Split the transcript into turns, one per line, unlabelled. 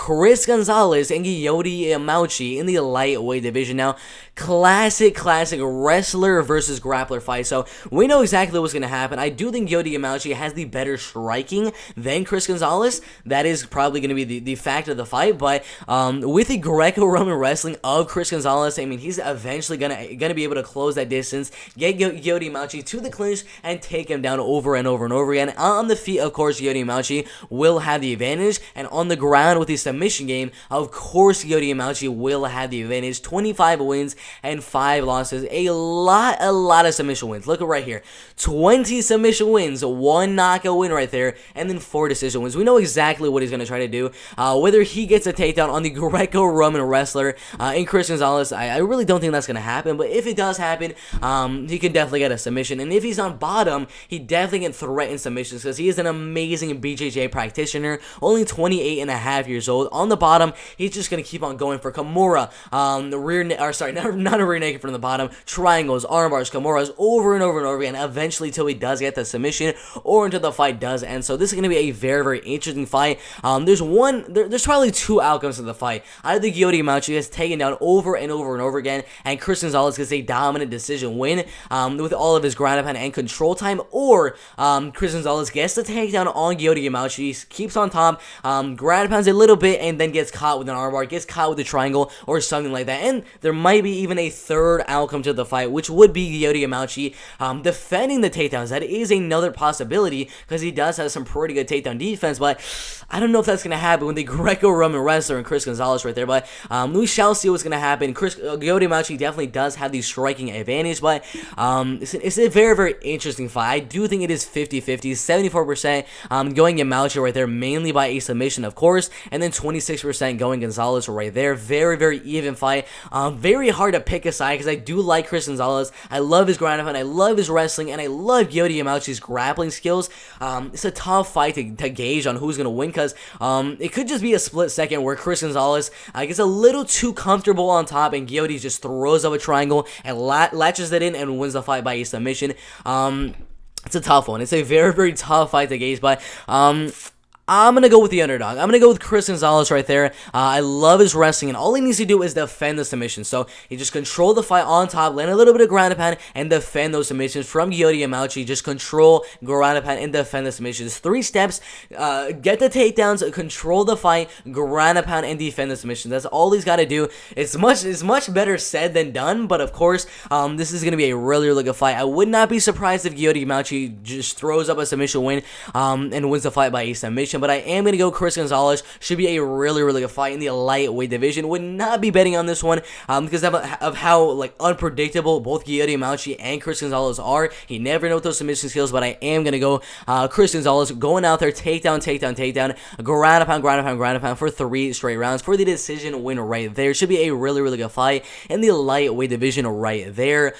Chris Gonzalez and Goiti Yamauchi in the lightweight division. Now, classic wrestler versus grappler fight. So we know exactly what's going to happen. I do think Goiti Yamauchi has the better striking than Chris Gonzalez. That is probably going to be the fact of the fight. But with the Greco-Roman wrestling of Chris Gonzalez, I mean, he's eventually gonna be able to close that distance, get Goiti Yamauchi to the clinch, and take him down over and over and over again. On the feet, of course, Goiti Yamauchi will have the advantage, and on the ground with the submission game, of course, Goiti Yamauchi will have the advantage. 25 wins and 5 losses, a lot of submission wins. Look at right here, 20 submission wins, 1 knockout win right there, and then 4 decision wins. We know exactly what he's gonna try to do. Whether he gets a takedown on the Greco-Roman wrestler in Chris Gonzalez, I really don't think that's gonna happen. But if it does happen, he can definitely get a submission. And if he's on bottom, he definitely can threaten submissions because he is an amazing BJJ practitioner, only 28 and a half years old. On the bottom, he's just gonna keep on going for Kimura, not a rear naked from the bottom, triangles, arm bars, Kimuras, over and over and over again, eventually till he does get the submission or until the fight does end. So this is gonna be a very interesting fight. There's probably 2 outcomes of the fight. Either Goiti Yamauchi gets taken down over and over again, and Chris Gonzalez gets a dominant decision win with all of his ground and pound and control time, or Chris Gonzalez gets the takedown on Goiti Yamauchi, keeps on top, ground pounds a little bit, and then gets caught with an armbar, gets caught with a triangle, or something like that. And there might be even a third outcome to the fight, which would be Goiti Yamauchi defending the takedowns. That is another possibility because he does have some pretty good takedown defense, but I don't know if that's going to happen with the Greco-Roman wrestler and Chris Gonzalez right there. But we shall see what's going to happen. Goiti Yamauchi definitely does have the striking advantage, but it's a very interesting fight. I do think it is 50-50, 74% going Yamauchi right there, mainly by a submission, of course, and then 26% going Gonzalez right there. Very even fight. Very hard to pick a side because I do like Chris Gonzalez. I love his ground and pound, I love his wrestling, and I love Goiti Yamauchi's grappling skills. It's a tough fight to gauge on who's going to win because it could just be a split second where Chris Gonzalez gets a little too comfortable on top and Goiti just throws up a triangle and latches it in and wins the fight by a submission. It's a tough one. It's a very tough fight to gauge, but I'm going to go with the underdog. I'm going to go with Chris Gonzalez right there. I love his wrestling, and all he needs to do is defend the submission. So he just control the fight on top, land a little bit of ground and pound, and defend those submissions from Goiti Yamauchi. Just control, ground and pound, and defend the submissions. 3 steps, get the takedowns, control the fight, ground and pound, and defend the submissions. That's all he's got to do. It's much better said than done, but of course, this is going to be a really good fight. I would not be surprised if Goiti Yamauchi just throws up a submission win and wins the fight by a submission. But I am going to go Chris Gonzalez. Should be a really good fight in the lightweight division. Would not be betting on this one because of how unpredictable both Goiti Yamauchi and Chris Gonzalez are. You never know with those submission skills, but I am going to go Chris Gonzalez going out there, takedown, ground and pound for 3 straight rounds for the decision win right there. Should be a really good fight in the lightweight division right there.